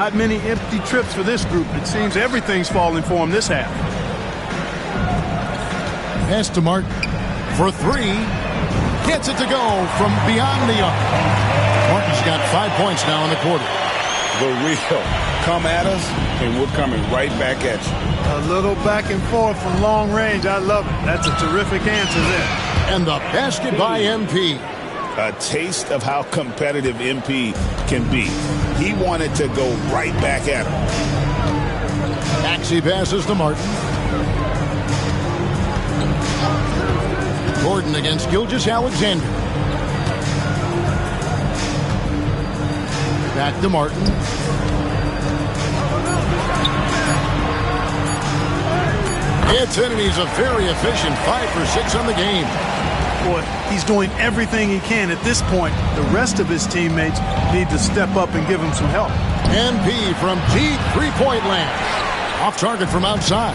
Not many empty trips for this group. It seems everything's falling for him this half. Pass to Martin for three. Gets it to go from beyond the arc. Martin's got 5 points now in the quarter. The real come at us, and we're coming right back at you. A little back and forth from long range. I love it. That's a terrific answer there. And the basket by MP. A taste of how competitive MP can be. He wanted to go right back at him. Maxey passes to Martin. Gordon against Gilgeous-Alexander. Back to Martin. He's a very efficient 5 for 6 on the game. Boy, he's doing everything he can at this point. The rest of his teammates need to step up and give him some help. MP from deep three-point land. Off target from outside.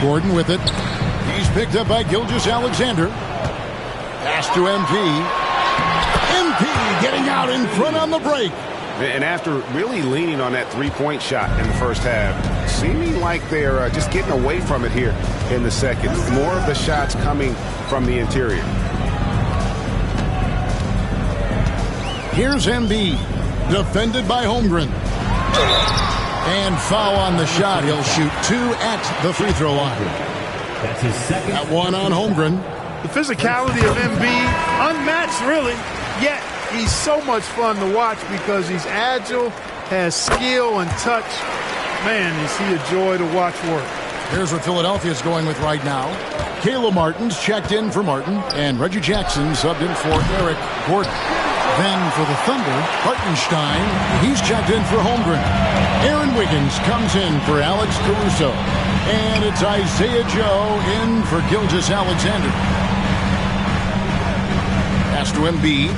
Gordon with it. He's picked up by Gilgeous-Alexander. Pass to MP. MP getting out in front on the break. And after really leaning on that three-point shot in the first half, seeming like they're just getting away from it here in the second. More of the shots coming from the interior. Here's MB, defended by Holmgren. And foul on the shot. He'll shoot 2 at the free throw line. That's his second. That one on Holmgren. The physicality of MB, unmatched really, yet he's so much fun to watch because he's agile, has skill and touch. Man, is he a joy to watch work. Here's what Philadelphia's going with right now. Kayla Martin's checked in for Martin, and Reggie Jackson subbed in for Eric Gordon. Then for the Thunder, Hartenstein, he's checked in for Holmgren. Aaron Wiggins comes in for Alex Caruso. And it's Isaiah Joe in for Gilgeous-Alexander. Pass to Embiid.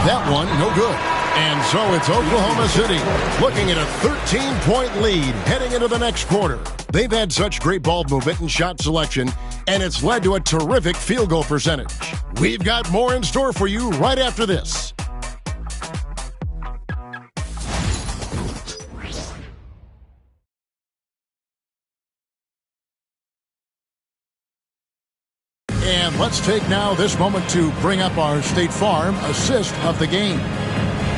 That one, no good. And so it's Oklahoma City looking at a 13-point lead heading into the next quarter. They've had such great ball movement and shot selection, and it's led to a terrific field goal percentage. We've got more in store for you right after this. And let's take now this moment to bring up our State Farm assist of the game.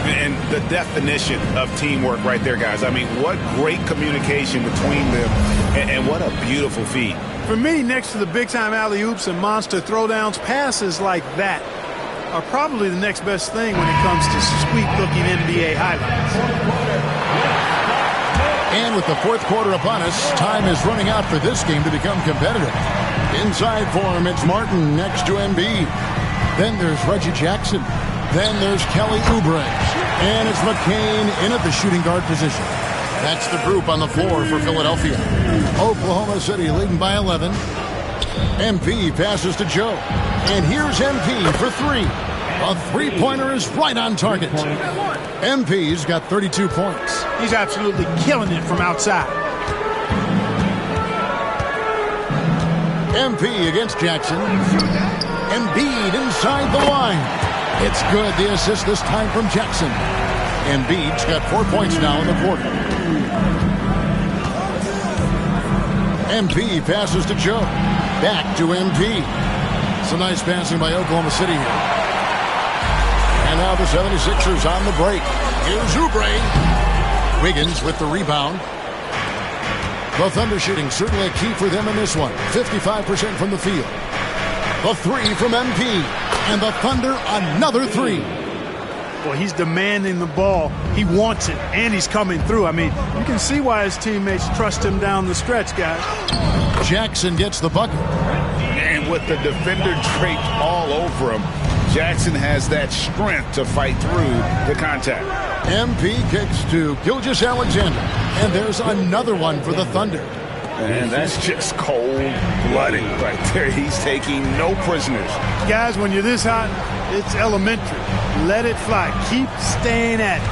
And the definition of teamwork right there, guys. I mean, what great communication between them, and what a beautiful feed. For me, next to the big-time alley-oops and monster throwdowns, passes like that are probably the next best thing when it comes to sweet-looking NBA highlights. And with the fourth quarter upon us, time is running out for this game to become competitive. Inside for him, it's Martin next to Embiid. Then there's Reggie Jackson. Then there's Kelly Oubre. And it's McCain in at the shooting guard position. That's the group on the floor for Philadelphia. Oklahoma City leading by 11. MP passes to Joe. And here's MP for three. A three-pointer is right on target. MP's got 32 points. He's absolutely killing it from outside. MP against Jackson. Embiid inside the line. It's good. The assist this time from Jackson. Embiid's got 4 points now in the quarter. MP passes to Joe. Back to MP. Some nice passing by Oklahoma City here. And now the 76ers on the break. Here's Oubre. Wiggins with the rebound. The Thunder shooting certainly a key for them in this one. 55% from the field. The three from MP. And the Thunder another three. Boy, he's demanding the ball. He wants it, and he's coming through. I mean, you can see why his teammates trust him down the stretch, guys. Jackson gets the bucket. And with the defender draped all over him, Jackson has that strength to fight through the contact. MP kicks to Gilgeous-Alexander. And there's another one for the Thunder. And that's just cold-blooded right there. He's taking no prisoners. Guys, when you're this hot, it's elementary. Let it fly. Keep staying at it.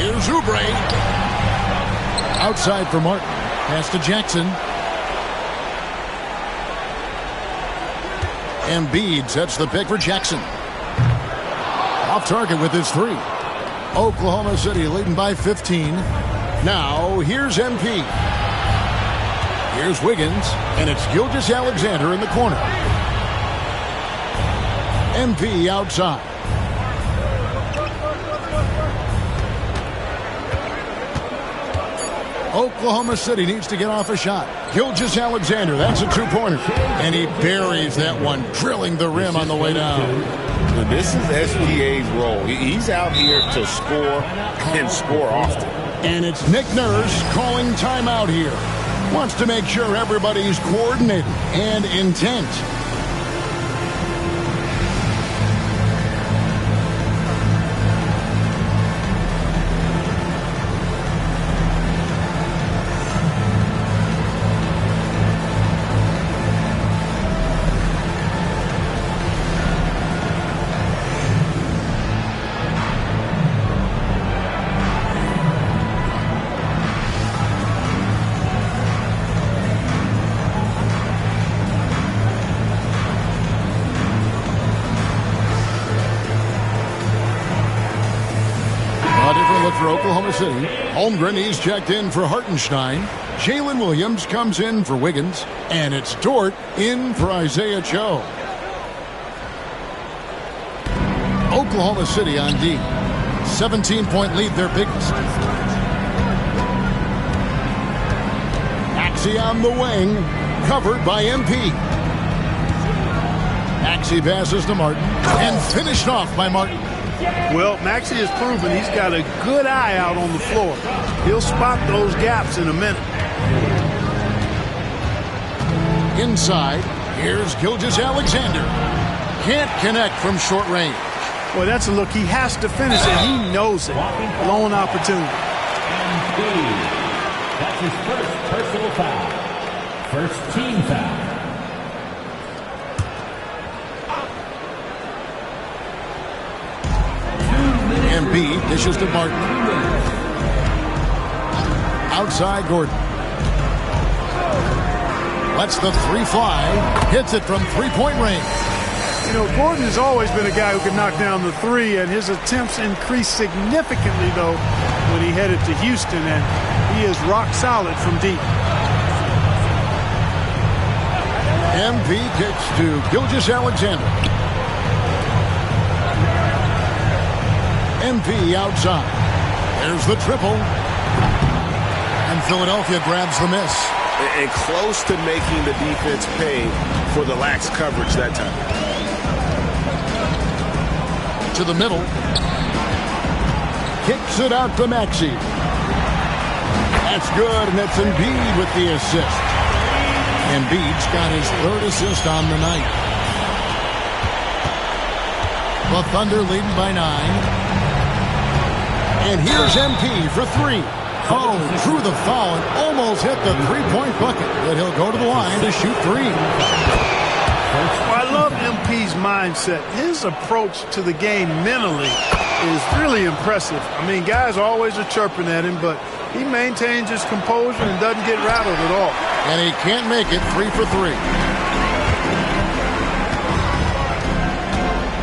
Here's Oubre. Outside for Martin. Pass to Jackson. Embiid sets the pick for Jackson. Off target with his three. Oklahoma City leading by 15. Now, here's MP. Here's Wiggins, and it's Gilgeous-Alexander in the corner. MP outside. Oklahoma City needs to get off a shot. Gilgeous-Alexander, that's a two-pointer. And he buries that one, drilling the rim on the way down. This is SGA's role. He's out here to score and score often. And it's Nick Nurse calling timeout here. Wants to make sure everybody's coordinated and intent. For Oklahoma City, Holmgren, he's checked in for Hartenstein. Jalen Williams comes in for Wiggins. And it's Dort in for Isaiah Joe. Oklahoma City on D. 17-point lead, their biggest. Maxey on the wing, covered by MP. Maxey passes to Martin and finished off by Martin. Well, Maxey has proven he's got a good eye out on the floor. He'll spot those gaps in a minute. Inside, here's Gilgeous-Alexander. Can't connect from short range. Well, that's a look. He has to finish it. He knows it. Lone opportunity. That's his first personal foul. First team foul. Embiid dishes to Martin. Outside Gordon. Lets the three fly. Hits it from three-point range. You know, Gordon has always been a guy who can knock down the three, and his attempts increased significantly, though, when he headed to Houston, and he is rock solid from deep. MP kicks to Gilgeous-Alexander. MP outside. There's the triple. And Philadelphia grabs the miss. And close to making the defense pay for the lax coverage that time. To the middle. Kicks it out to Maxey. That's good, and it's Embiid with the assist. Embiid's got his third assist on the night. The Thunder leading by 9. And here's MP for three. Oh, drew the foul and almost hit the three-point bucket. But he'll go to the line to shoot three. Well, I love MP's mindset. His approach to the game mentally is really impressive. I mean, guys always are chirping at him, but he maintains his composure and doesn't get rattled at all. And he can't make it 3 for 3.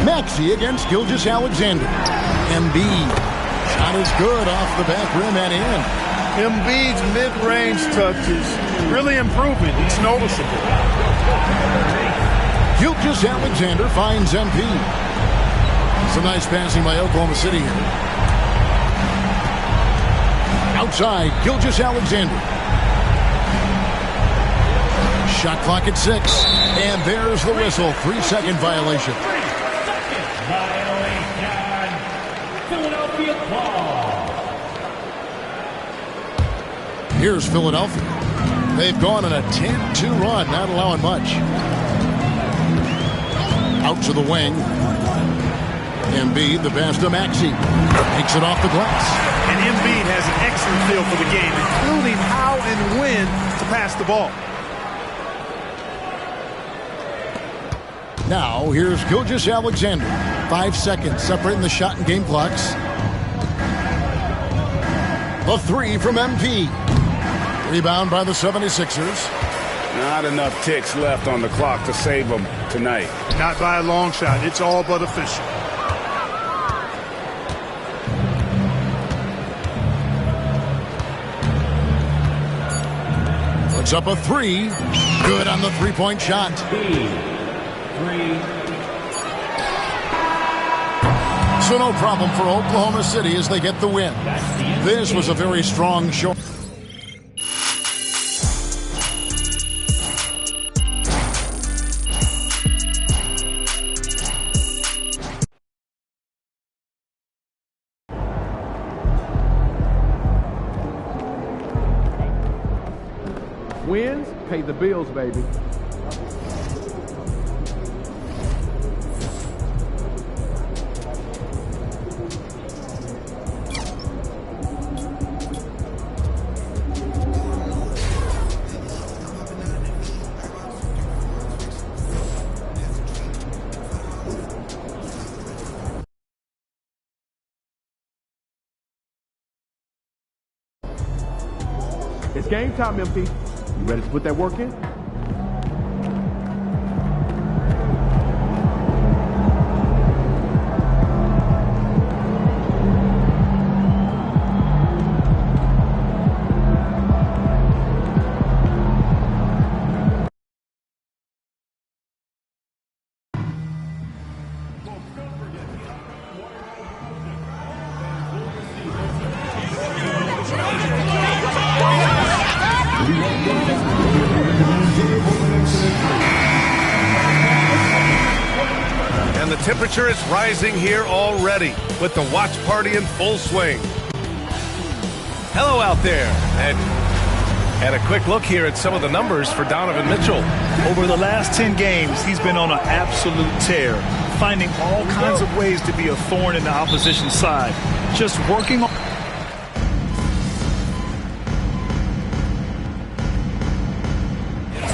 Maxey against Gilgeous-Alexander. Embiid. Shot is good off the back rim and in. Embiid's mid-range touch is really improving. It's noticeable. Gilgeous-Alexander finds MP. Some nice passing by Oklahoma City here. Outside, Gilgeous-Alexander. Shot clock at 6. And there's the whistle. 3-second violation. Here's Philadelphia. They've gone on a 10-2 run, not allowing much. Out to the wing. Embiid, the pass to Maxey. Takes it off the glass. And Embiid has an excellent feel for the game, including how and when to pass the ball. Now, here's Gilgeous-Alexander. 5 seconds separating the shot and game clocks. The three from MP. Rebound by the 76ers. Not enough ticks left on the clock to save them tonight. Not by a long shot. It's all but official. Puts up a three. Good on the three-point shot. So no problem for Oklahoma City as they get the win. This was a very strong show. Wins pay the bills, baby. It's game time, MP. You ready to put that work in? And the temperature is rising here already with the watch party in full swing. Hello out there. And a quick look here at some of the numbers for Donovan Mitchell. Over the last 10 games, he's been on an absolute tear, finding all kinds of ways to be a thorn in the opposition side. Just working on...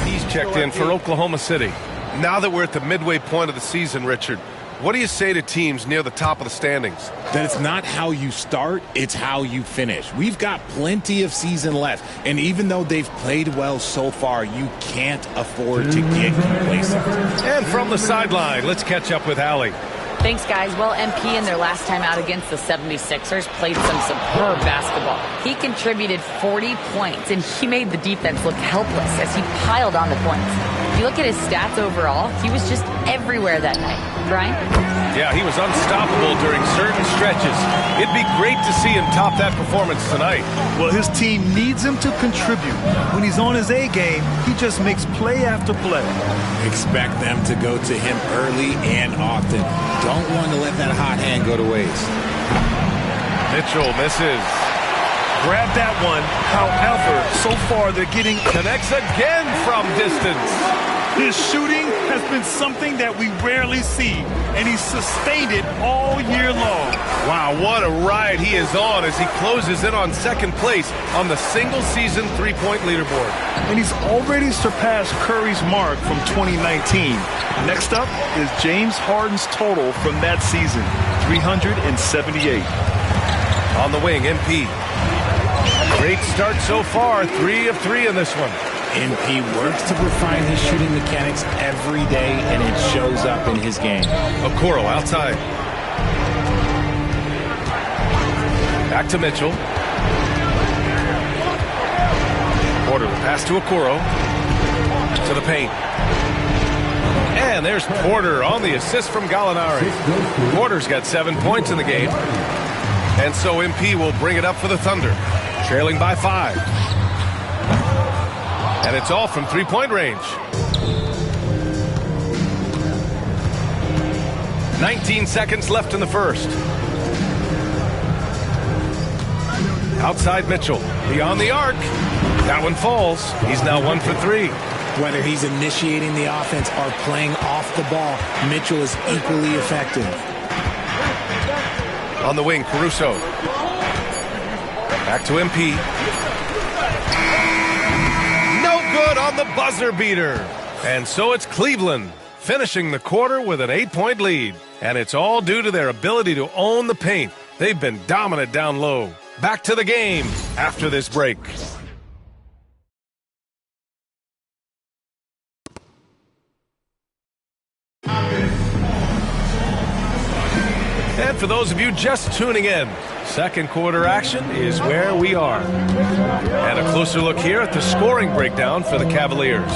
He's checked in for Oklahoma City. Now that we're at the midway point of the season, Richard, what do you say to teams near the top of the standings? That it's not how you start, it's how you finish. We've got plenty of season left, and even though they've played well so far, you can't afford to get complacent. And from the sideline, let's catch up with Allie. Thanks, guys. Well, MP in their last time out against the 76ers played some superb basketball. He contributed 40 points, and he made the defense look helpless as he piled on the points. If you look at his stats overall, he was just everywhere that night. Brian? Yeah, he was unstoppable during certain stretches. It'd be great to see him top that performance tonight. Well, his team needs him to contribute. When he's on his A game, he just makes play after play. Expect them to go to him early and often. Don't want to let that hot hand go to waste. Mitchell misses. Grab that one. However, so far they're getting... Connects again from distance. His shooting has been something that we rarely see, and he's sustained it all year long. Wow, what a ride he is on as he closes in on second place on the single-season three-point leaderboard. And he's already surpassed Curry's mark from 2019. Next up is James Harden's total from that season, 378. On the wing, MP. Great start so far, 3 of 3 in this one. MP works to refine his shooting mechanics every day, and it shows up in his game. Okoro outside. Back to Mitchell. Porter the pass to Okoro. To the paint. And there's Porter on the assist from Gallinari. Porter's got 7 points in the game. And so MP will bring it up for the Thunder, trailing by 5. And it's all from three-point range. 19 seconds left in the first. Outside Mitchell, beyond the arc. That one falls. He's now 1 for 3. Whether he's initiating the offense or playing off the ball, Mitchell is equally effective. On the wing, Caruso. Back to MP. Good on the buzzer beater. And so it's Cleveland finishing the quarter with an 8-point lead. And it's all due to their ability to own the paint. They've been dominant down low. Back to the game after this break. And for those of you just tuning in, second quarter action is where we are. And a closer look here at the scoring breakdown for the Cavaliers.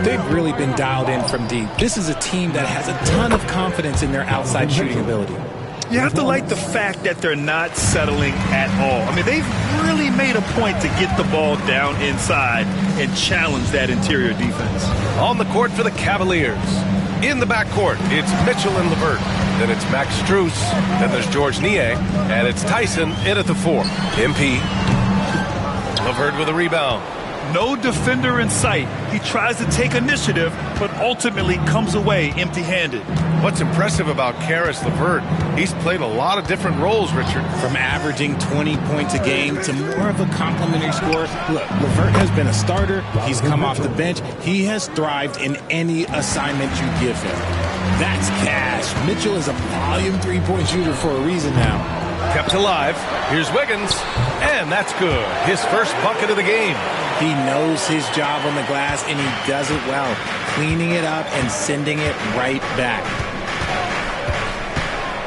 They've really been dialed in from deep. This is a team that has a ton of confidence in their outside shooting ability. You have to like the fact that they're not settling at all. I mean, they've really made a point to get the ball down inside and challenge that interior defense. On the court for the Cavaliers. In the backcourt, it's Mitchell and LeVert. Then it's Max Strus. Then there's George Niang. And it's Tyson in at the 4. MP. LeVert with a rebound. No defender in sight. He tries to take initiative, but ultimately comes away empty-handed. What's impressive about Caris LeVert, he's played a lot of different roles, Richard. From averaging 20 points a game to more of a complimentary scorer. Look, LeVert has been a starter. He's come off the bench. He has thrived in any assignment you give him. That's cash. Mitchell is a volume three-point shooter for a reason now. Kept alive. Here's Wiggins. And that's good. His first bucket of the game. He knows his job on the glass, and he does it well, cleaning it up and sending it right back.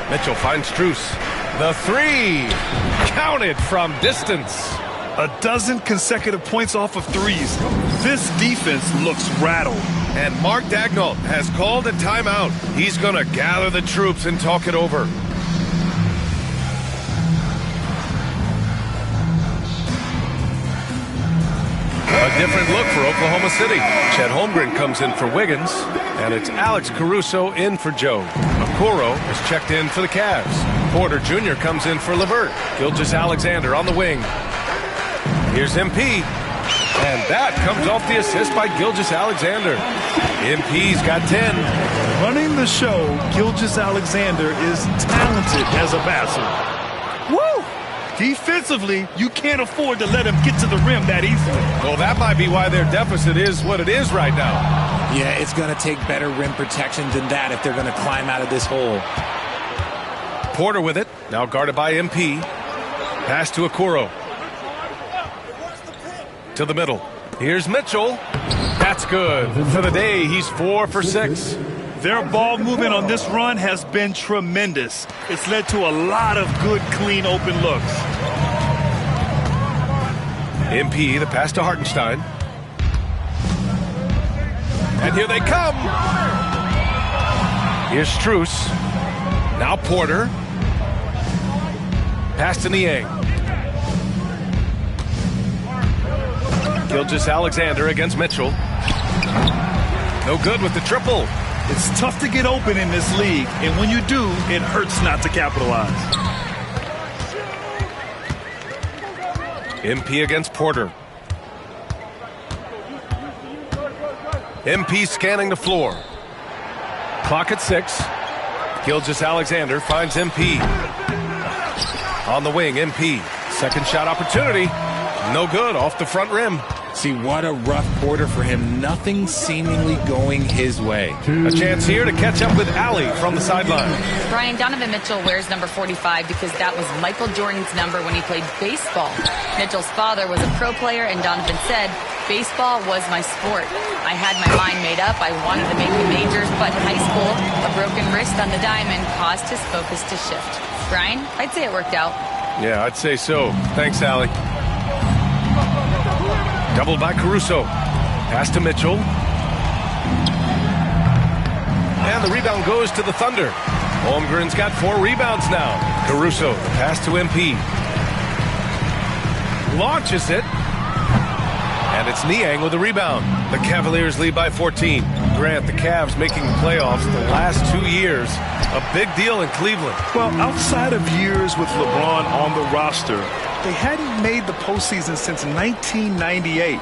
Mitchell finds Strus. The 3. Counted from distance. A dozen consecutive points off of threes. This defense looks rattled. And Mark Daigneault has called a timeout. He's going to gather the troops and talk it over. A different look for Oklahoma City. Chet Holmgren comes in for Wiggins, and it's Alex Caruso in for Joe. Okoro is checked in for the Cavs. Porter Jr. comes in for LeVert. Gilgeous-Alexander on the wing. Here's MP, and that comes off the assist by Gilgeous-Alexander. MP's got 10. Running the show, Gilgeous-Alexander is talented as a passer. Woo! Defensively, you can't afford to let him get to the rim that easily. Well, that might be why their deficit is what it is right now. Yeah, it's going to take better rim protection than that if they're going to climb out of this hole. Porter with it, now guarded by MP. Pass to Okoro. To the middle. Here's Mitchell. That's good. For the day, he's 4 for 6. Their ball movement on this run has been tremendous. It's led to a lot of good, clean, open looks. MP, the pass to Hartenstein. And here they come. Here's Strus. Now Porter. Pass to Niang. Gilgeous-Alexander against Mitchell. No good with the triple. It's tough to get open in this league, and when you do, it hurts not to capitalize. MP against Porter. MP scanning the floor. Clock at 6. Gilgeous-Alexander finds MP. On the wing, MP. Second shot opportunity. No good, off the front rim. See, what a rough quarter for him. Nothing seemingly going his way. A chance here to catch up with Allie from the sideline. Brian, Donovan Mitchell wears number 45 because that was Michael Jordan's number when he played baseball. Mitchell's father was a pro player, and Donovan said, baseball was my sport. I had my mind made up. I wanted to make the majors, but in high school, a broken wrist on the diamond caused his focus to shift. Brian, I'd say it worked out. Yeah, I'd say so. Thanks, Allie. Doubled by Caruso. Pass to Mitchell. And the rebound goes to the Thunder. Holmgren's got 4 rebounds now. Caruso, pass to MP. Launches it. And it's Niang with the rebound. The Cavaliers lead by 14. Grant, the Cavs making the playoffs the last 2 years. A big deal in Cleveland. Well, outside of years with LeBron on the roster, they hadn't made the postseason since 1998.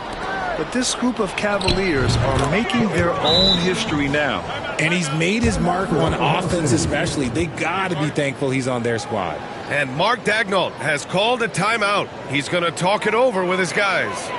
But this group of Cavaliers are making their own history now. And he's made his mark on offense especially. They got to be thankful he's on their squad. And Mark Daigneault has called a timeout. He's going to talk it over with his guys.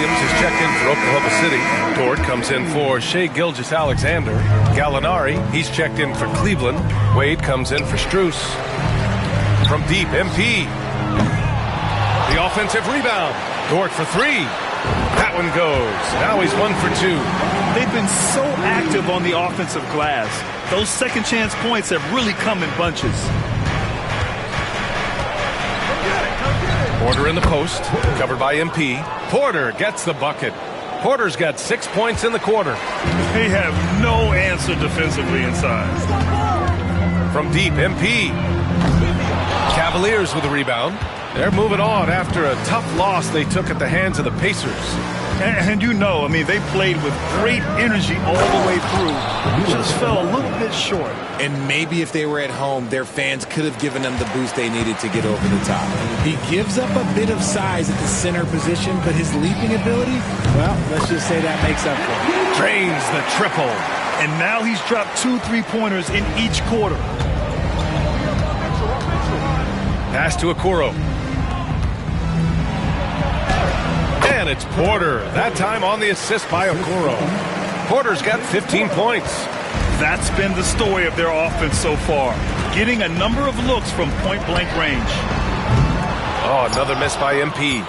Williams is checked in for Oklahoma City. Dort comes in for Shai Gilgeous-Alexander. Gallinari, he's checked in for Cleveland. Wade comes in for Strus. From deep, MP. The offensive rebound. Dort for three. That one goes. Now he's 1 for 2. They've been so active on the offensive glass. Those second chance points have really come in bunches. Porter in the post, covered by MP. Porter gets the bucket. Porter's got 6 points in the quarter. They have no answer defensively inside. From deep, MP. Cavaliers with a rebound. They're moving on after a tough loss they took at the hands of the Pacers. And you know, I mean, they played with great energy all the way through. Just fell a little bit short. And maybe if they were at home, their fans could have given them the boost they needed to get over the top. He gives up a bit of size at the center position, but his leaping ability, well, let's just say that makes up for it. Drains the triple. And now he's dropped 2 3-pointers in each quarter. Pass to Okoro. And it's Porter. That time on the assist by Okoro. Porter's got 15 points. That's been the story of their offense so far. Getting a number of looks from point-blank range. Oh, another miss by MP.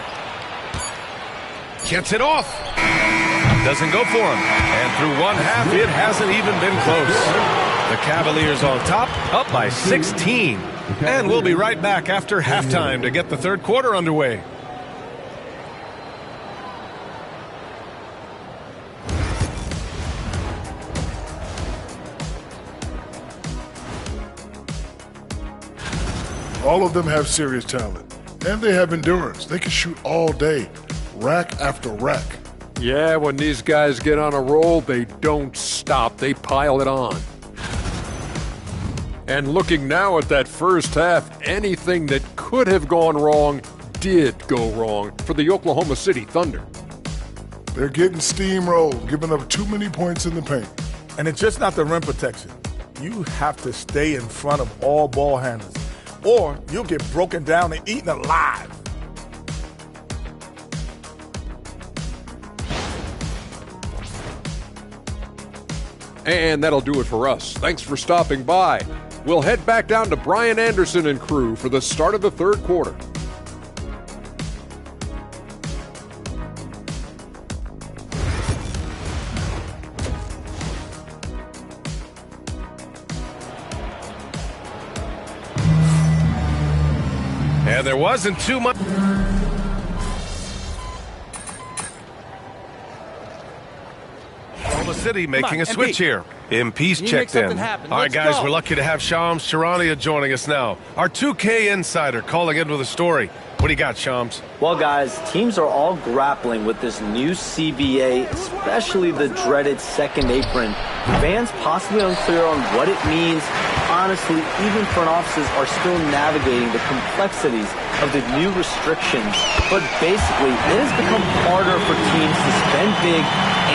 Gets it off. Doesn't go for him. And through one half, it hasn't even been close. The Cavaliers on top, up by 16. And we'll be right back after halftime to get the third quarter underway. All of them have serious talent, and they have endurance. They can shoot all day, rack after rack. Yeah, when these guys get on a roll, they don't stop. They pile it on. And looking now at that first half, anything that could have gone wrong did go wrong for the Oklahoma City Thunder. They're getting steamrolled, giving up too many points in the paint. And it's just not the rim protection. You have to stay in front of all ball handlers, or you'll get broken down and eaten alive. And that'll do it for us. Thanks for stopping by. We'll head back down to Brian Anderson and crew for the start of the third quarter. And there wasn't too much. Oklahoma City making a switch here. MP's checked in. All right, guys, we're lucky to have Shams Charania joining us now. Our 2K insider calling in with a story. What do you got, Shams? Well, guys, teams are all grappling with this new CBA, especially the dreaded second apron. Fans possibly unclear on what it means. Honestly, even front offices are still navigating the complexities of the new restrictions. But basically, it has become harder for teams to spend big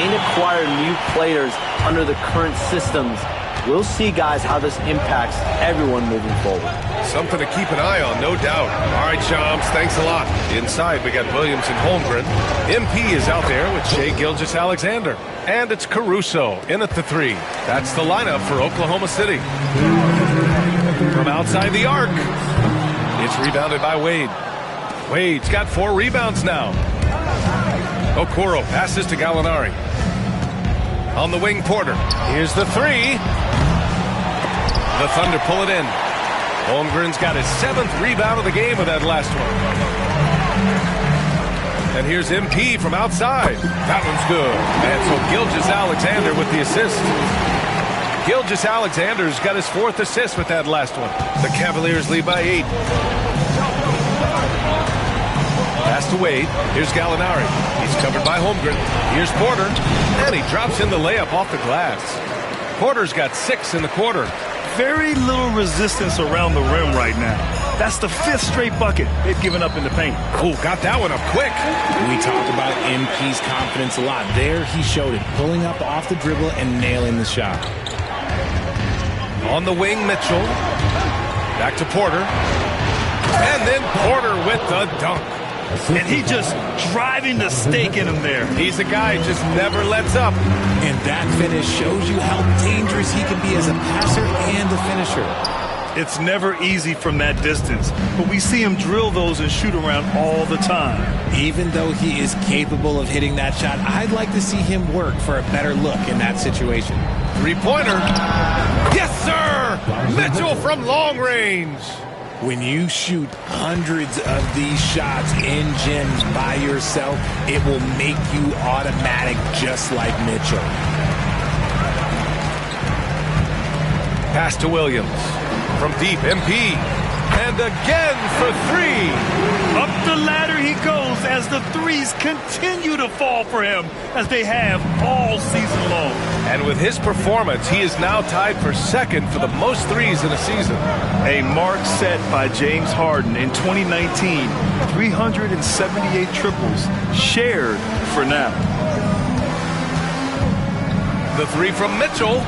and acquire new players under the current systems. We'll see, guys, how this impacts everyone moving forward. Something to keep an eye on, no doubt. All right, Shams, thanks a lot. Inside, we got Williams and Holmgren. MP is out there with Shai Gilgeous-Alexander. And it's Caruso in at the three. That's the lineup for Oklahoma City. From outside the arc, it's rebounded by Wade. Wade's got 4 rebounds now. Okoro passes to Gallinari. On the wing, Porter. Here's the three. The Thunder pull it in. Holmgren's got his 7th rebound of the game with that last one. And here's MP from outside. That one's good. And so Gilgeous-Alexander with the assist. Gilgeous-Alexander's got his 4th assist with that last one. The Cavaliers lead by 8. Pass to Wade. Here's Gallinari. He's covered by Holmgren. Here's Porter. And he drops in the layup off the glass. Porter's got 6 in the quarter. Very little resistance around the rim right now. That's the 5th straight bucket they've given up in the paint. Oh, got that one up quick. We talked about MP's confidence a lot. There he showed it, pulling up off the dribble and nailing the shot. On the wing, Mitchell. Back to Porter. And then Porter with the dunk. And he just driving the stake in him there. He's a guy who just never lets up. And that finish shows you how dangerous he can be as a passer and a finisher. It's never easy from that distance, but we see him drill those and shoot around all the time. Even though he is capable of hitting that shot, I'd like to see him work for a better look in that situation. Three-pointer. Yes, sir! Mitchell from long range. When you shoot hundreds of these shots in gyms by yourself, it will make you automatic just like Mitchell. Pass to Williams. From deep, MP. And again for three. Up the ladder he goes as the threes continue to fall for him, as they have all season long. And with his performance, he is now tied for second for the most threes in a season. A mark set by James Harden in 2019. 378 triples shared for now. The three from Mitchell.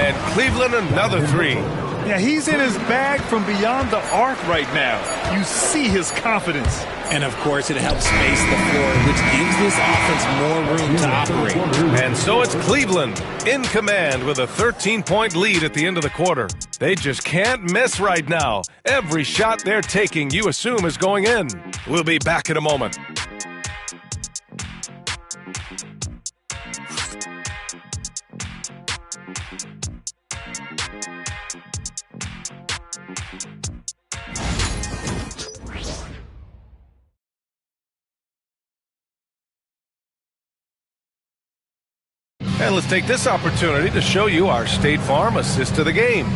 And Cleveland another three. Yeah, he's in his bag from beyond the arc right now. You see his confidence. And, of course, it helps space the floor, which gives this offense more room to operate. And so it's Cleveland in command with a 13-point lead at the end of the quarter. They just can't miss right now. Every shot they're taking, you assume, is going in. We'll be back in a moment. And let's take this opportunity to show you our State Farm assist to the game.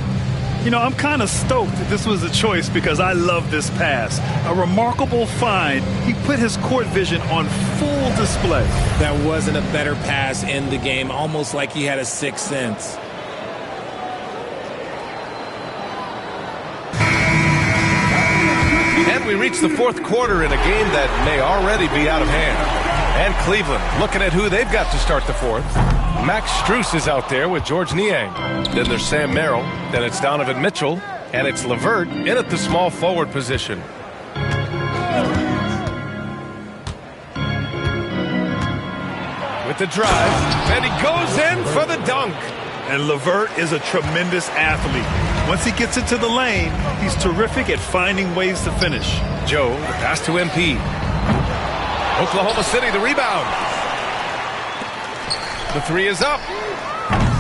You know, I'm kind of stoked that this was a choice because I love this pass. A remarkable find. He put his court vision on full display. That wasn't a better pass in the game, almost like he had a sixth sense. And we reach the fourth quarter in a game that may already be out of hand. And Cleveland looking at who they've got to start the fourth. Max Strus is out there with George Niang. Then there's Sam Merrill. Then it's Donovan Mitchell. And it's LeVert in at the small forward position. With the drive. And he goes in for the dunk. And LeVert is a tremendous athlete. Once he gets into the lane, he's terrific at finding ways to finish. Joe, the pass to MP. Oklahoma City, the rebound. The three is up.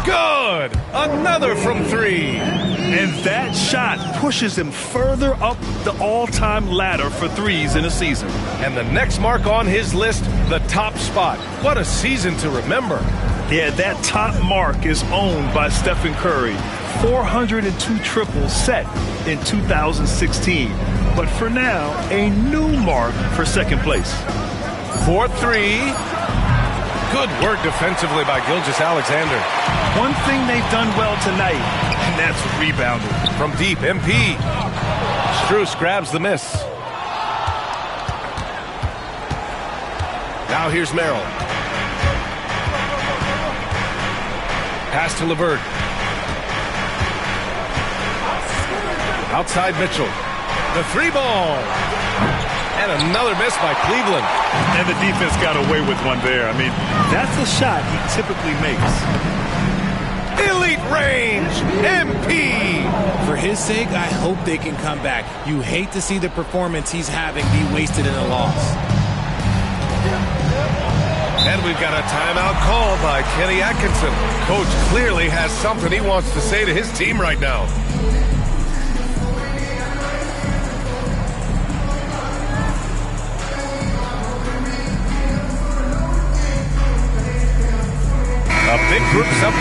Good. Another from three. And that shot pushes him further up the all-time ladder for threes in a season. And the next mark on his list, the top spot. What a season to remember. Yeah, that top mark is owned by Stephen Curry. 402 triples set in 2016. But for now, a new mark for second place. 4-3. Good work defensively by Gilgeous-Alexander. One thing they've done well tonight, and that's rebounding. From deep, MP. Strus grabs the miss. Now here's Merrill. Pass to LeVert. Outside Mitchell. The three ball. And another miss by Cleveland. And the defense got away with one there. I mean, that's a shot he typically makes. Elite range, MP. For his sake, I hope they can come back. You hate to see the performance he's having be wasted in a loss. And we've got a timeout called by Kenny Atkinson. Coach clearly has something he wants to say to his team right now. A big group's up.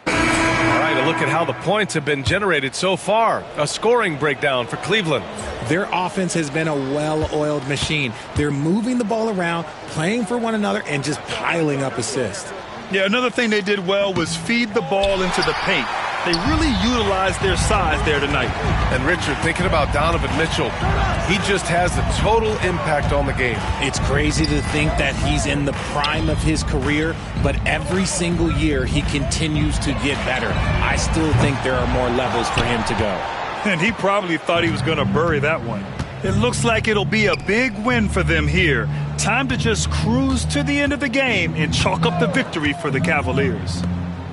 All right, a look at how the points have been generated so far. A scoring breakdown for Cleveland. Their offense has been a well-oiled machine. They're moving the ball around, playing for one another, and just piling up assists. Yeah, another thing they did well was feed the ball into the paint. They really utilized their size there tonight. And Richard, thinking about Donovan Mitchell, he just has a total impact on the game. It's crazy to think that he's in the prime of his career, but every single year he continues to get better. I still think there are more levels for him to go. And he probably thought he was going to bury that one. It looks like it'll be a big win for them here. Time to just cruise to the end of the game and chalk up the victory for the Cavaliers.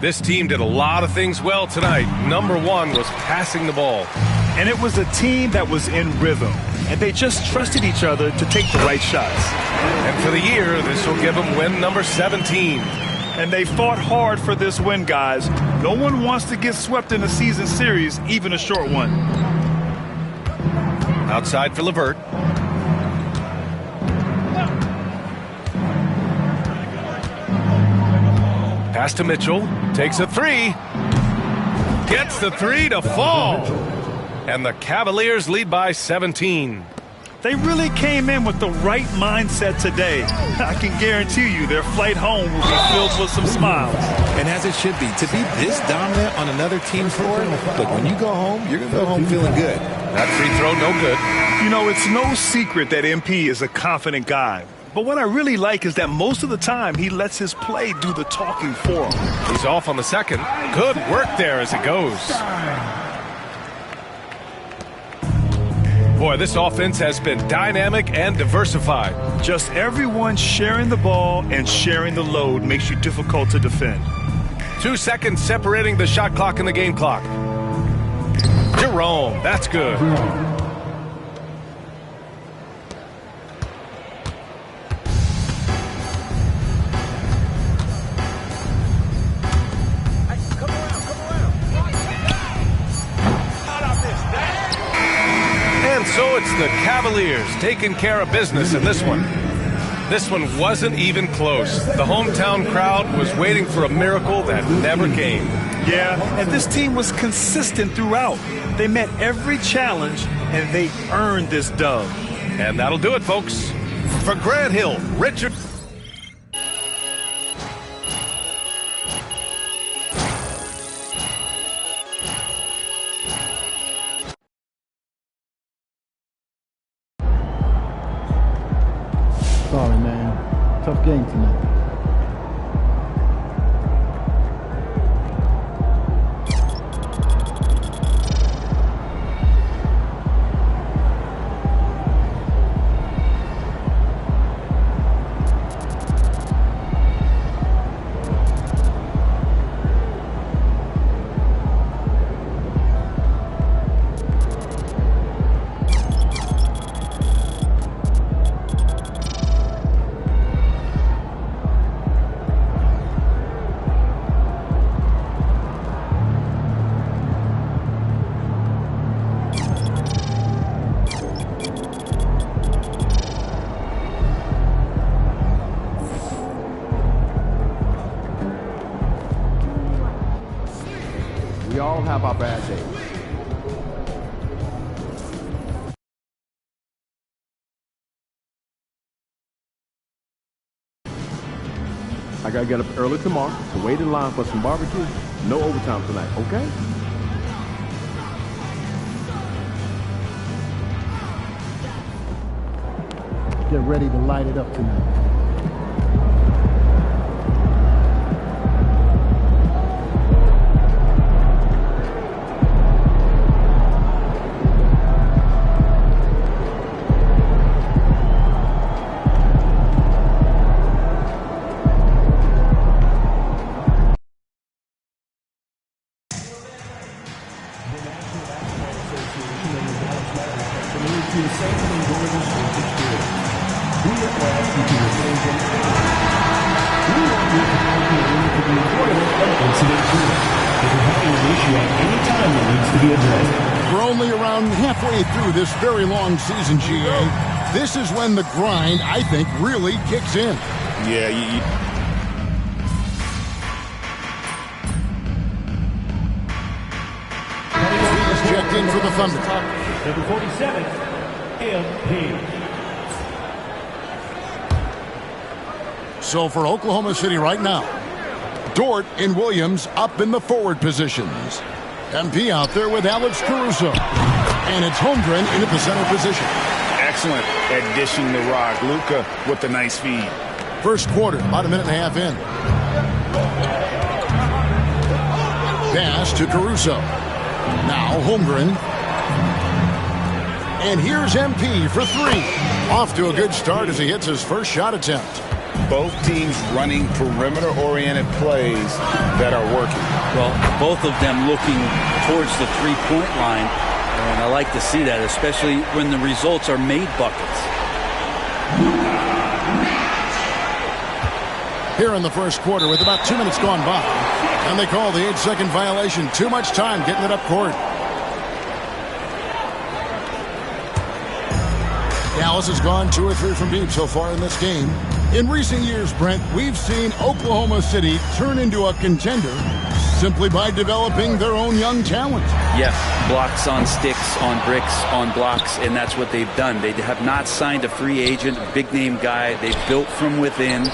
This team did a lot of things well tonight. Number one was passing the ball. And it was a team that was in rhythm. And they just trusted each other to take the right shots. And for the year, this will give them win number 17. And they fought hard for this win, guys. No one wants to get swept in a season series, even a short one. Outside for LeVert. Pass to Mitchell. Takes a three. Gets the three to fall. And the Cavaliers lead by 17. They really came in with the right mindset today. I can guarantee you their flight home will be filled with some smiles. And as it should be, to be this dominant on another team's floor, look, when you go home, you're going to go home feeling good. That free throw, no good. You know, it's no secret that MP is a confident guy. But what I really like is that most of the time he lets his play do the talking for him. He's off on the second. Good work there as it goes. Boy, this offense has been dynamic and diversified. Just everyone sharing the ball and sharing the load makes you difficult to defend. 2 seconds separating the shot clock and the game clock. Jerome, that's good. And so it's the Cavaliers taking care of business in this one. This one wasn't even close. The hometown crowd was waiting for a miracle that never came. Yeah, and this team was consistent throughout. They met every challenge, and they earned this dub. And that'll do it, folks. For Grant Hill, Richard. Sorry, man. Tough game tonight. We all have our bad days. I gotta get up early tomorrow to wait in line for some barbecue. No overtime tonight, okay? Get ready to light it up tonight. We're only around halfway through this very long season, GA. This is when the grind, I think, really kicks in. Yeah, He's checked in for the Thunder. Number 47, MP. So for Oklahoma City right now, Dort and Williams up in the forward positions. MP out there with Alex Caruso. And it's Holmgren in at the center position. excellent addition to Rock. Luka with the nice feed. First quarter, about a minute and a half in. Pass to Caruso. Now Holmgren. And here's MP for three. Off to a good start as he hits his first shot attempt. Both teams running perimeter-oriented plays that are working. Well, both of them looking towards the three-point line. And I like to see that, especially when the results are made buckets. Here in the first quarter with about 2 minutes gone by. And they call the 8-second violation. Too much time getting it up court. Dallas has gone 2 or 3 from deep so far in this game. In recent years, Brent, we've seen Oklahoma City turn into a contender simply by developing their own young talent. Yes, blocks on sticks, on bricks, on blocks, and that's what they've done. They have not signed a free agent, a big-name guy. They've built from within.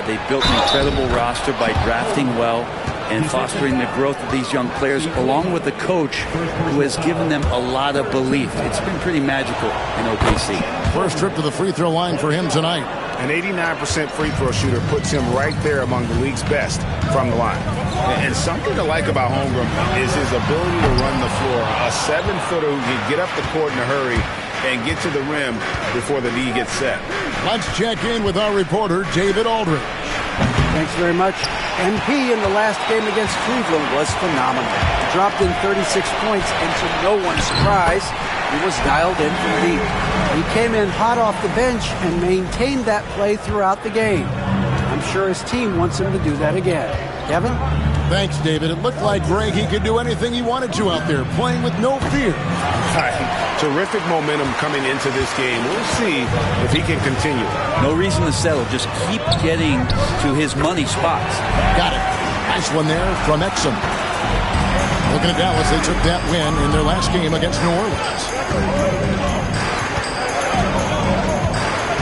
They've built an incredible roster by drafting well and fostering the growth of these young players, along with a coach who has given them a lot of belief. It's been pretty magical in OKC. First trip to the free throw line for him tonight. An 89% free throw shooter puts him right there among the league's best from the line. And something to like about Holmgren is his ability to run the floor. A 7-footer who can get up the court in a hurry and get to the rim before the knee gets set. Let's check in with our reporter, David Aldridge. Thanks very much. MP in the last game against Cleveland was phenomenal. Dropped in 36 points, and to no one's surprise, he was dialed in from deep. He came in hot off the bench and maintained that play throughout the game. I'm sure his team wants him to do that again. Kevin? Thanks, David. It looked like Greg, he could do anything he wanted to out there, playing with no fear. Terrific momentum coming into this game. We'll see if he can continue. No reason to settle. Just keep getting to his money spots. Got it. Nice one there from Exum. Looking at Dallas, they took that win in their last game against New Orleans.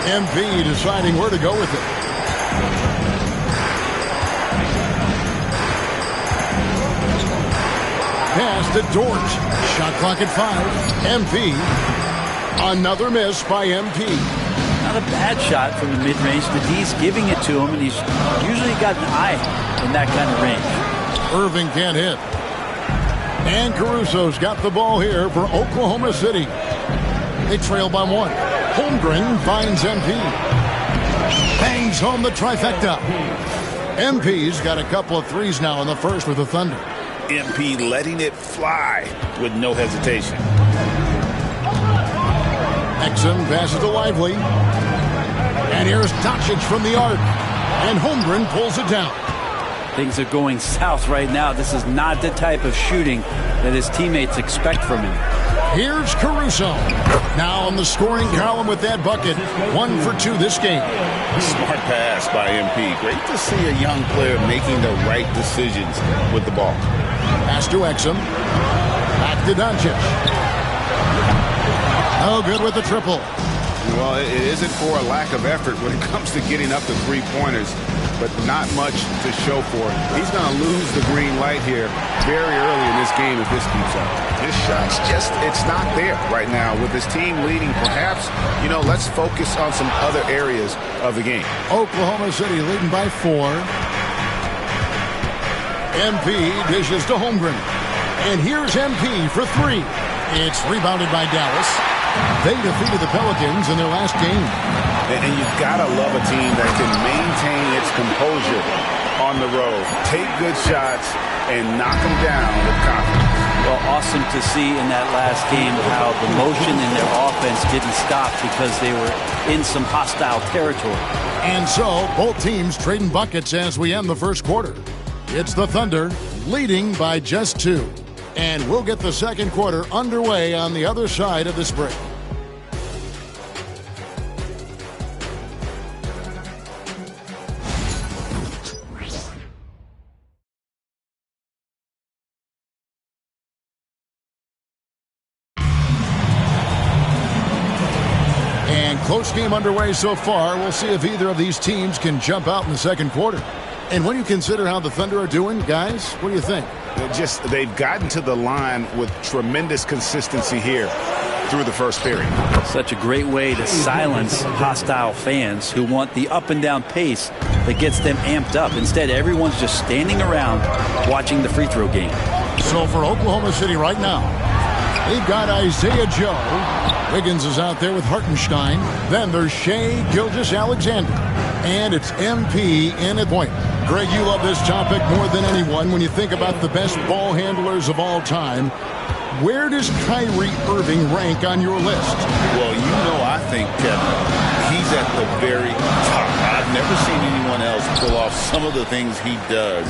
MP deciding where to go with it. Pass to Dort. Shot clock at 5. MP. Another miss by MP. Not a bad shot from the mid-range. The D's giving it to him, and he's usually got an eye in that kind of range. Irving can't hit. And Caruso's got the ball here for Oklahoma City. They trail by 1. Holmgren finds MP. Bangs home the trifecta. MP's got a couple of threes now in the first with the Thunder. MP letting it fly with no hesitation. Exum passes to Lively. And here's Doncic from the arc. And Holmgren pulls it down. Things are going south right now. This is not the type of shooting that his teammates expect from him. Here's Caruso. Now on the scoring column with that bucket. 1 for 2 this game. Smart pass by MP. Great to see a young player making the right decisions with the ball. Pass to Exum. Back to Doncic. Oh, good with the triple. Well, it isn't for a lack of effort when it comes to getting up to three-pointers, but not much to show for it. He's going to lose the green light here very early in this game if this keeps up. This shot's just, it's not there right now. With his team leading, perhaps, let's focus on some other areas of the game. Oklahoma City leading by 4. MP dishes to Holmgren. And here's MP for 3. It's rebounded by Dallas. They defeated the Pelicans in their last game. And you've got to love a team that can maintain its composure on the road. Take good shots and knock them down with confidence. Well, awesome to see in that last game how the motion in their offense didn't stop because they were in some hostile territory. And so, both teams trading buckets as we end the first quarter. It's the Thunder leading by just 2. And we'll get the second quarter underway on the other side of this break. And close game underway so far. We'll see if either of these teams can jump out in the second quarter. And when you consider how the Thunder are doing, guys, what do you think? They've gotten to the line with tremendous consistency here through the first period. Such a great way to silence hostile fans who want the up and down pace that gets them amped up. Instead, everyone's just standing around watching the free throw game. So for Oklahoma City right now, They've got Isaiah Joe. Wiggins is out there with Hartenstein. Then there's Shea Gilgeous-Alexander. And it's MP in at point. Greg, you love this topic more than anyone when you think about the best ball handlers of all time. Where does Kyrie Irving rank on your list? Well, I think, Kevin, he's at the very top. I've never seen anyone else pull off some of the things he does.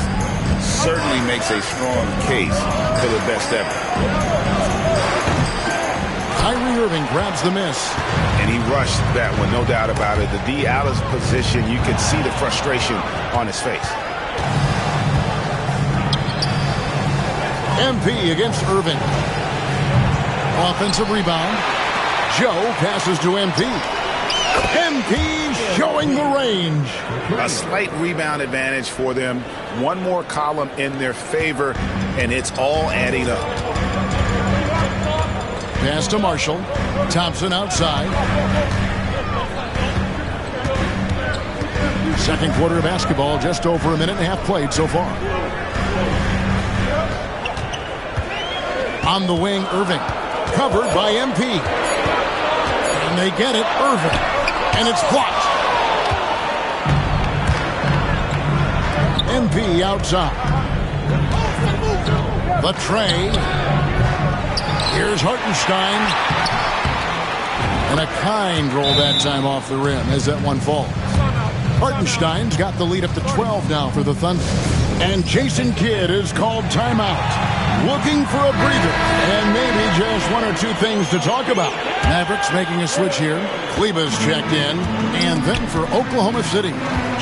Certainly makes a strong case for the best ever. Kyrie Irving grabs the miss. And he rushed that one, no doubt about it. The D out of position, you could see the frustration on his face. MP against Irving. Offensive rebound. Joe passes to MP. MP showing the range. A slight rebound advantage for them. One more column in their favor, and it's all adding up. Pass to Marshall. Thompson outside. Second quarter of basketball, just over a minute and a half played so far. On the wing, Irving. Covered by MP. And they get it, Irving. And it's blocked. MP outside. The tray. Here's Hartenstein. And a kind roll that time off the rim as that one falls. Hartenstein's got the lead up to 12 now for the Thunder. And Jason Kidd is called timeout. Looking for a breather. And maybe just one or two things to talk about. Mavericks making a switch here. Kleba's checked in. And then for Oklahoma City,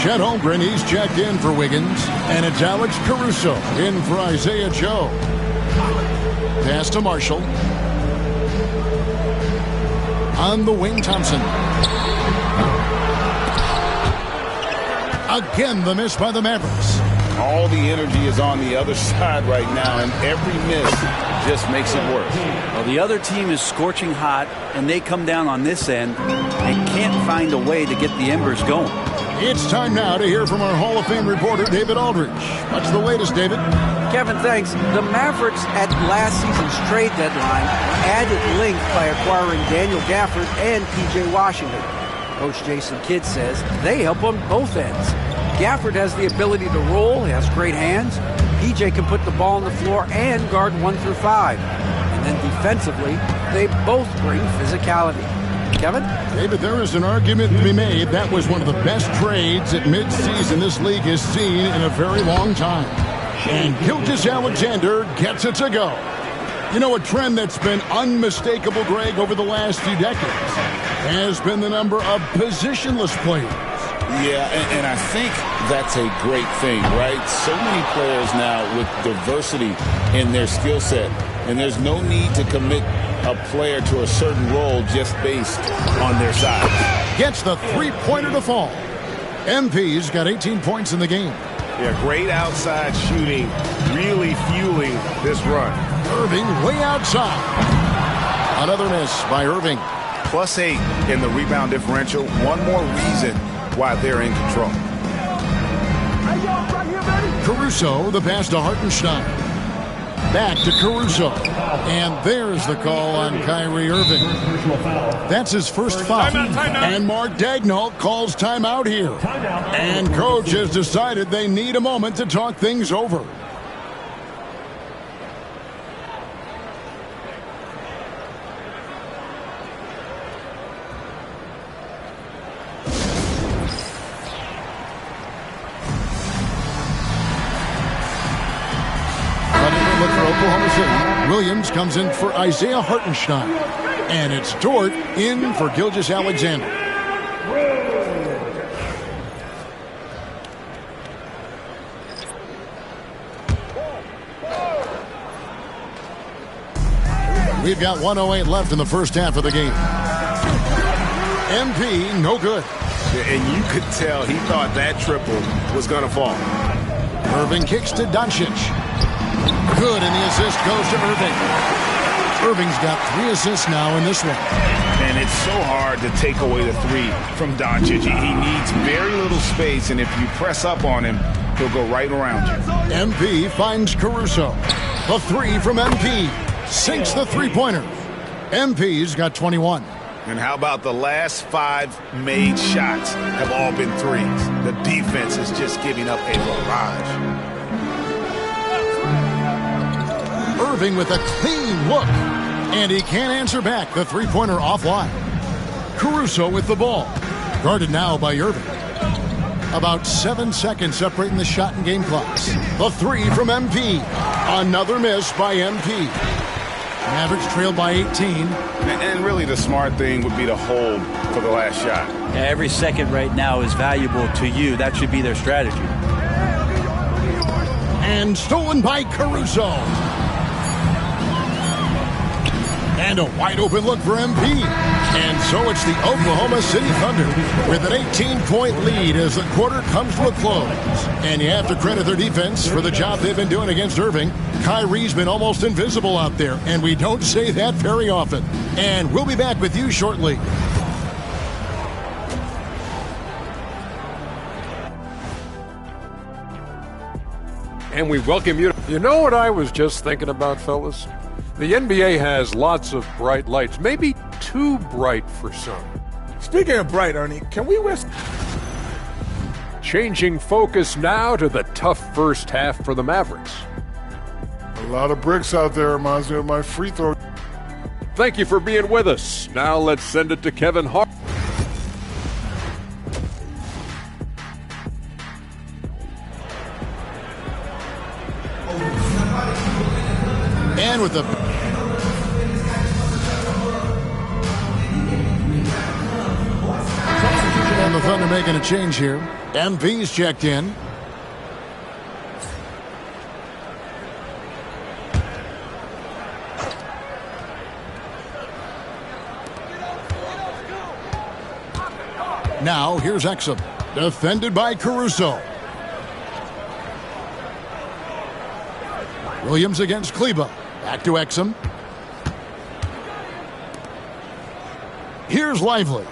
Chet Holmgren, he's checked in for Wiggins. And it's Alex Caruso in for Isaiah Joe. Pass to Marshall. On the wing, Thompson. Again, the miss by the Mavericks. All the energy is on the other side right now, and every miss just makes it worse. Well, the other team is scorching hot, and they come down on this end and can't find a way to get the embers going. It's time now to hear from our Hall of Fame reporter, David Aldridge. What's the latest, David? Kevin, thanks. The Mavericks at last season's trade deadline added length by acquiring Daniel Gafford and P.J. Washington. Coach Jason Kidd says they help on both ends. Gafford has the ability to roll, he has great hands. PJ can put the ball on the floor and guard 1 through 5. And then defensively, they both bring physicality. Kevin? David, there is an argument to be made. That was one of the best trades at midseason this league has seen in a very long time. And Gilgeous-Alexander gets it to go. You know, a trend that's been unmistakable, Greg, over the last few decades has been the number of positionless players. Yeah, and I think that's a great thing, right? So many players now with diversity in their skill set, and there's no need to commit a player to a certain role just based on their size. Gets the three-pointer to fall. MP's got 18 points in the game. Yeah, great outside shooting, really fueling this run. Irving way outside. Another miss by Irving. +8 in the rebound differential. One more reason why they're in control. Caruso, the pass to Hartenstein. Back to Caruso. And there's the call on Kyrie Irving. That's his first foul. And Mark Daigneault calls timeout here. And coach has decided they need a moment to talk things over. Look for Oklahoma City. Williams comes in for Isaiah Hartenstein. And it's Dort in for Gilgeous-Alexander. We've got 1:08 left in the first half of the game. MP, no good. And you could tell he thought that triple was going to fall. Irving kicks to Doncic. Good, and the assist goes to Irving. Irving's got 3 assists now in this one. And it's so hard to take away the 3 from Doncic. He needs very little space, and if you press up on him, he'll go right around you. MP finds Caruso. The 3 from MP. sinks the three-pointer. MP's got 21. And how about the last 5 made shots have all been threes? The defense is just giving up a barrage. Irving with a clean look. And he can't answer back. The three-pointer offline. Caruso with the ball. Guarded now by Irving. About 7 seconds separating the shot and game clocks. The three from MP. Another miss by MP. Mavericks trailed by 18. And really the smart thing would be to hold for the last shot. Yeah, every second right now is valuable to you. That should be their strategy. And stolen by Caruso. And a wide open look for MP. And so it's the Oklahoma City Thunder with an 18-point lead as the quarter comes to a close. And you have to credit their defense for the job they've been doing against Irving. Kyrie's been almost invisible out there, and we don't say that very often. And we'll be back with you shortly. And we welcome you. You know what I was just thinking about, fellas? The NBA has lots of bright lights, maybe too bright for some. Speaking of bright, Ernie, can we risk... Changing focus now to the tough first half for the Mavericks. A lot of bricks out there. Reminds me of my free throw. Thank you for being with us. Now let's send it to Kevin Hart. And with the... And the Thunder making a change here. MP's checked in. Now, here's Exum. Defended by Caruso. Williams against Kleber. Back to Exum. Here's Lively.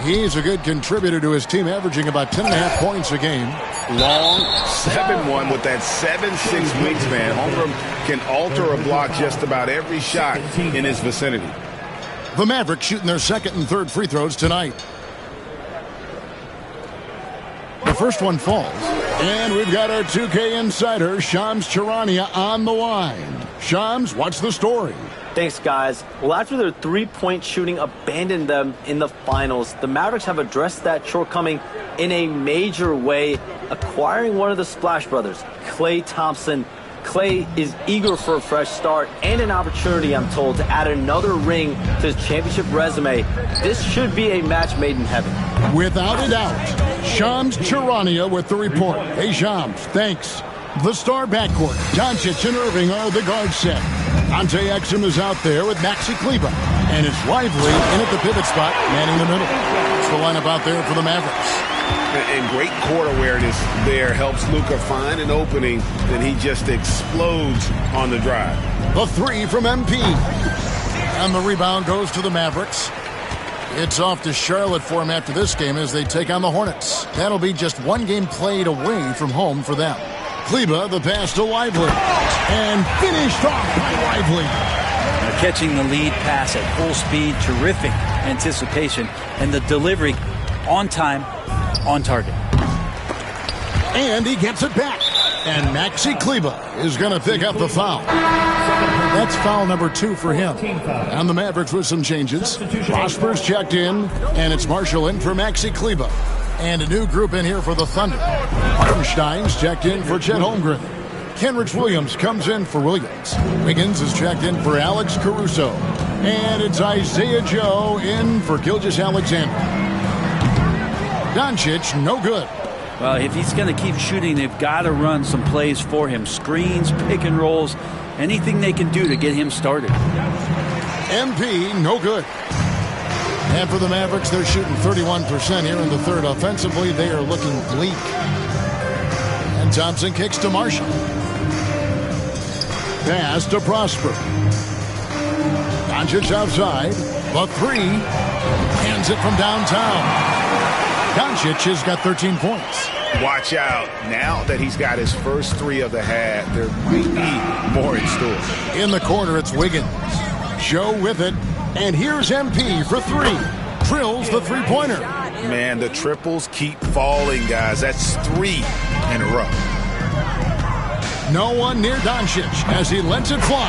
He's a good contributor to his team, averaging about 10.5 points a game. Long 7-1 with that 7'6" wingspan. Holmgren can alter a block just about every shot in his vicinity. The Mavericks shooting their second and third free throws tonight. The first one falls. And we've got our 2K insider, Shams Charania, on the line. Shams, what's the story? Thanks, guys. Well, after their three-point shooting abandoned them in the finals, the Mavericks have addressed that shortcoming in a major way, acquiring one of the Splash Brothers, Klay Thompson. Klay is eager for a fresh start and an opportunity, I'm told, to add another ring to his championship resume. This should be a match made in heaven. Without a doubt. Shams Charania with the report. Hey, Shams, thanks. The star backcourt, Doncic and Irving are the guard set. Dante Exum is out there with Maxi Kleber. And it's Lively in at the pivot spot, manning the middle. It's the lineup out there for the Mavericks. And great court awareness there helps Luka find an opening, then he just explodes on the drive. The three from MP. And the rebound goes to the Mavericks. It's off to Charlotte for them after this game as they take on the Hornets. That'll be just one game played away from home for them. Kleber, the pass to Lively. And finished off by Lively. Now catching the lead pass at full speed, terrific anticipation, and the delivery on time, on target. And he gets it back. And Maxi Kleber is going to pick up the foul. That's foul number 2 for him. And the Mavericks with some changes. Prosper's checked in, and it's Marshall in for Maxi Kleber. And a new group in here for the Thunder. Hartenstein's checked in for Chet Holmgren. Kenrich Williams comes in for Williams. Wiggins is checked in for Alex Caruso. And it's Isaiah Joe in for Gilgeous-Alexander. Doncic, no good. Well, if he's going to keep shooting, they've got to run some plays for him. Screens, pick and rolls, anything they can do to get him started. MP, no good. And for the Mavericks, they're shooting 31% here in the third. Offensively, they are looking bleak. And Thompson kicks to Marshall. Pass to Prosper. Doncic outside. The three. Hands it from downtown. Doncic has got 13 points. Watch out. Now that he's got his first 3 of the half, there might be more in store. In the corner, it's Wiggins. Joe with it. And here's MP for three. Drills the three-pointer. Man, the triples keep falling, guys. That's 3 in a row. No one near Doncic as he lets it fly.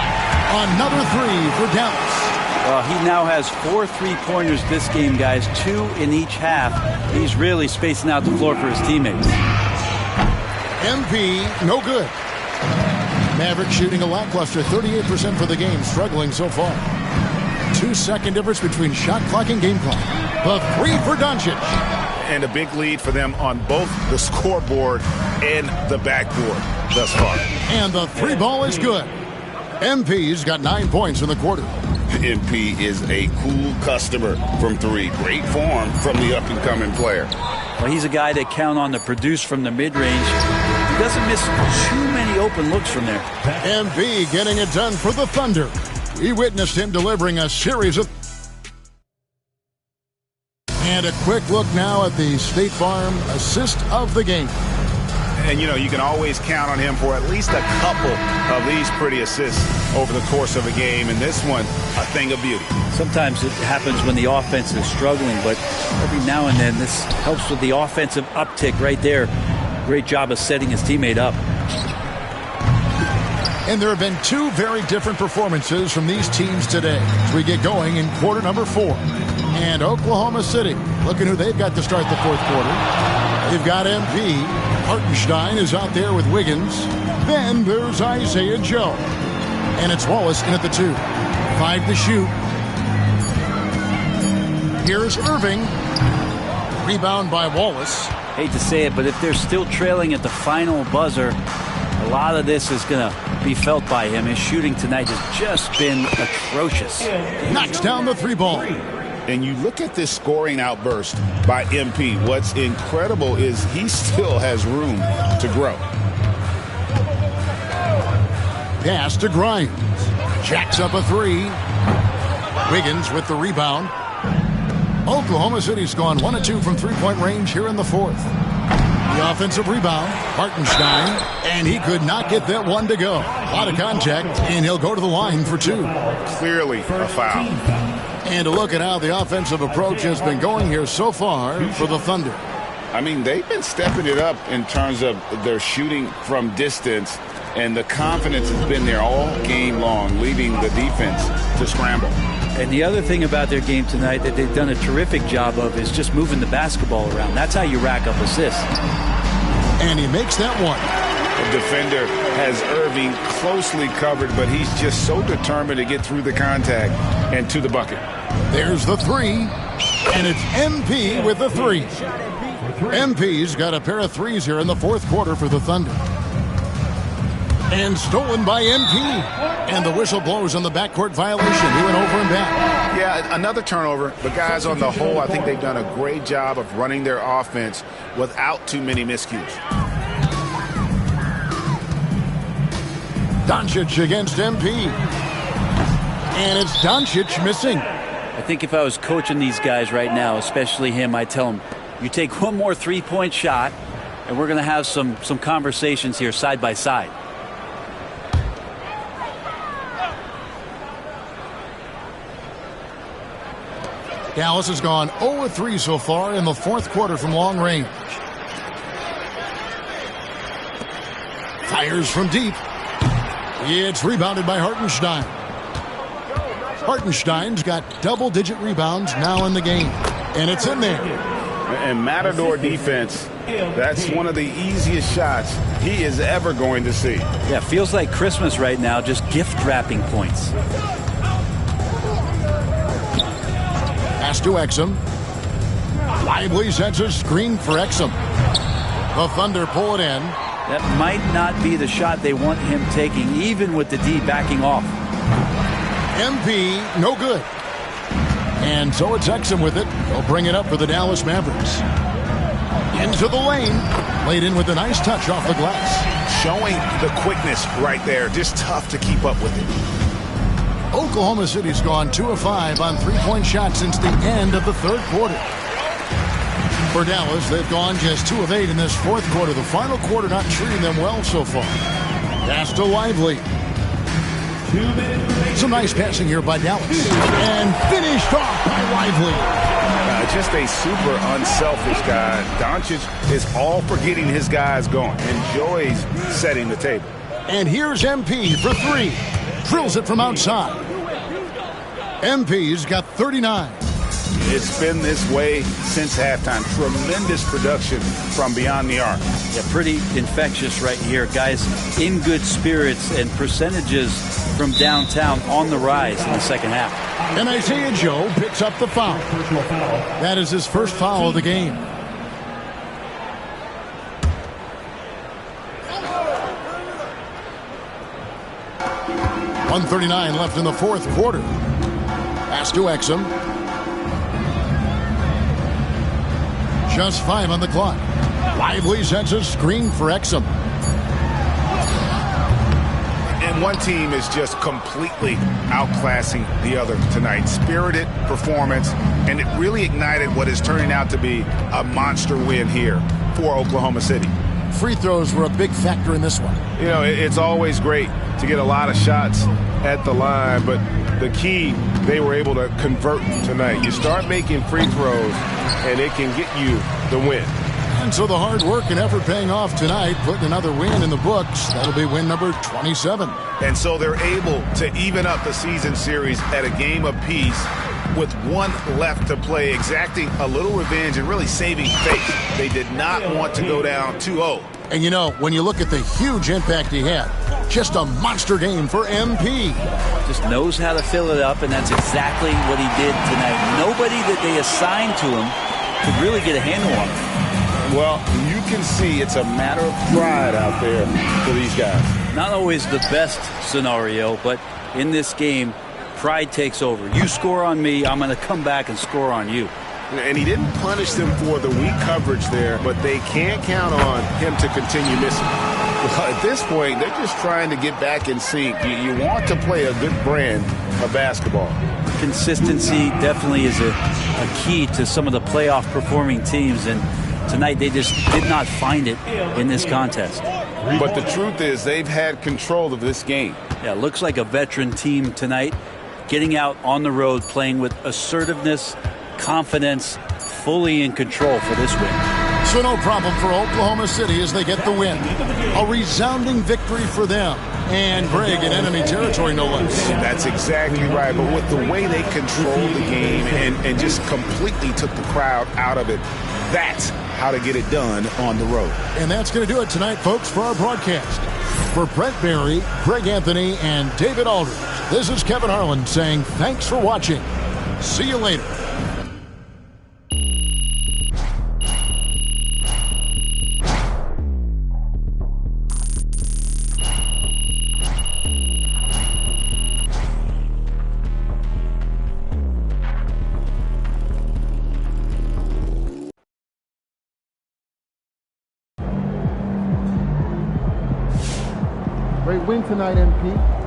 Another three for Dallas. Well, he now has 4 3-pointers this game, guys. 2 in each half. He's really spacing out the floor for his teammates. MP, no good. Maverick shooting a lackluster 38% for the game, struggling so far. 2-second difference between shot clock and game clock. The three for Doncic. And a big lead for them on both the scoreboard and the backboard thus far. And the three ball is good. MP's got 9 points in the quarter. MP is a cool customer from 3. Great form from the up-and-coming player. Well, he's a guy that count on to produce from the mid-range. He doesn't miss too many open looks from there. MP getting it done for the Thunder. We witnessed him delivering a series of... And a quick look now at the State Farm assist of the game. And, you know, you can always count on him for at least a couple of these pretty assists over the course of a game. And this one, a thing of beauty. Sometimes it happens when the offense is struggling, but every now and then this helps with the offensive uptick right there. Great job of setting his teammate up. And there have been 2 very different performances from these teams today as we get going in quarter number 4. And Oklahoma City, looking who they've got to start the fourth quarter. They've got MP. Hartenstein is out there with Wiggins. Then there's Isaiah Joe. And it's Wallace in at the 2. 5 to shoot. Here's Irving. Rebound by Wallace. Hate to say it, but if they're still trailing at the final buzzer, a lot of this is going to be felt by him. His shooting tonight has just been atrocious. Knocks down the 3 ball. And you look at this scoring outburst by MP. What's incredible is he still has room to grow. Pass to Grimes. Jacks up a 3. Wiggins with the rebound. Oklahoma City's gone 1 of 2 from three-point range here in the fourth. The offensive rebound, Hartenstein, and he could not get that one to go. A lot of contact, and he'll go to the line for 2. Clearly a foul. And a look at how the offensive approach has been going here so far for the Thunder. I mean, they've been stepping it up in terms of their shooting from distance, and the confidence has been there all game long, leaving the defense to scramble. And the other thing about their game tonight that they've done a terrific job of is just moving the basketball around. That's how you rack up assists. And he makes that one. The defender has Irving closely covered, but he's just so determined to get through the contact and to the bucket. There's the 3, and it's MP with the 3. MP's got a pair of 3s here in the fourth quarter for the Thunder. And stolen by MP. And the whistle blows on the backcourt violation. He went over and back. Yeah, another turnover. But guys, on the whole, I think they've done a great job of running their offense without too many miscues. Doncic against MP. And it's Doncic missing. I think if I was coaching these guys right now, especially him, I'd tell him, you take one more three-point shot, and we're going to have some conversations here side by side. Dallas has gone 0-3 so far in the fourth quarter from long range. Fires from deep. It's rebounded by Hartenstein. Hartenstein's got double-digit rebounds now in the game. And it's in there. And Matador defense, that's one of the easiest shots he is ever going to see. Yeah, feels like Christmas right now, just gift wrapping points. Pass to Exum. Lively sets a screen for Exum. The Thunder pull it in. That might not be the shot they want him taking, even with the D backing off. MP, no good. And so it's Exum with it. He'll bring it up for the Dallas Mavericks. Into the lane. Laid in with a nice touch off the glass. Showing the quickness right there. Just tough to keep up with it. Oklahoma City's gone 2 of 5 on three-point shots since the end of the third quarter. For Dallas, they've gone just 2 of 8 in this fourth quarter. The final quarter not treating them well so far. Pass to Lively. Some nice passing here by Dallas. And finished off by Lively. Just a super unselfish guy. Doncic is all for getting his guys going. Enjoys setting the table. And here's MP for three. Drills it from outside. MP's got 39. It's been this way since halftime. Tremendous production from beyond the arc. Yeah, pretty infectious right here. Guys in good spirits and percentages from downtown on the rise in the second half. And Isaiah Joe picks up the foul. That is his first foul of the game. .139 left in the fourth quarter. Pass to Exum. Just 5 on the clock. Lively sets a screen for Exum. And one team is just completely outclassing the other tonight. Spirited performance, and it really ignited what is turning out to be a monster win here for Oklahoma City. Free throws were a big factor in this one. You know, it's always great to get a lot of shots at the line, but the key, they were able to convert tonight. You start making free throws, and it can get you the win. And so the hard work and effort paying off tonight, putting another win in the books. That'll be win number 27. And so they're able to even up the season series at a game apiece with one left to play, exacting a little revenge and really saving face. They did not want to go down 2-0. And you know, when you look at the huge impact he had, just a monster game for MP. Just knows how to fill it up, and that's exactly what he did tonight. Nobody that they assigned to him could really get a handle on him. Well, you can see it's a matter of pride out there for these guys. Not always the best scenario, but in this game, pride takes over. You score on me, I'm going to come back and score on you. And he didn't punish them for the weak coverage there, but they can't count on him to continue missing. Well, at this point, they're just trying to get back in sync. You want to play a good brand of basketball. Consistency definitely is a key to some of the playoff performing teams, and tonight they just did not find it in this contest. But the truth is they've had control of this game. Yeah, looks like a veteran team tonight, getting out on the road, playing with assertiveness, confidence, fully in control for this win. So no problem for Oklahoma City as they get the win. A resounding victory for them. And Greg in enemy territory, no less. That's exactly right. But with the way they controlled the game and just completely took the crowd out of it, that's how to get it done on the road. And that's going to do it tonight, folks, for our broadcast. For Brent Barry, Greg Anthony, and David Aldridge, this is Kevin Harlan saying thanks for watching. See you later. Great win tonight, MP.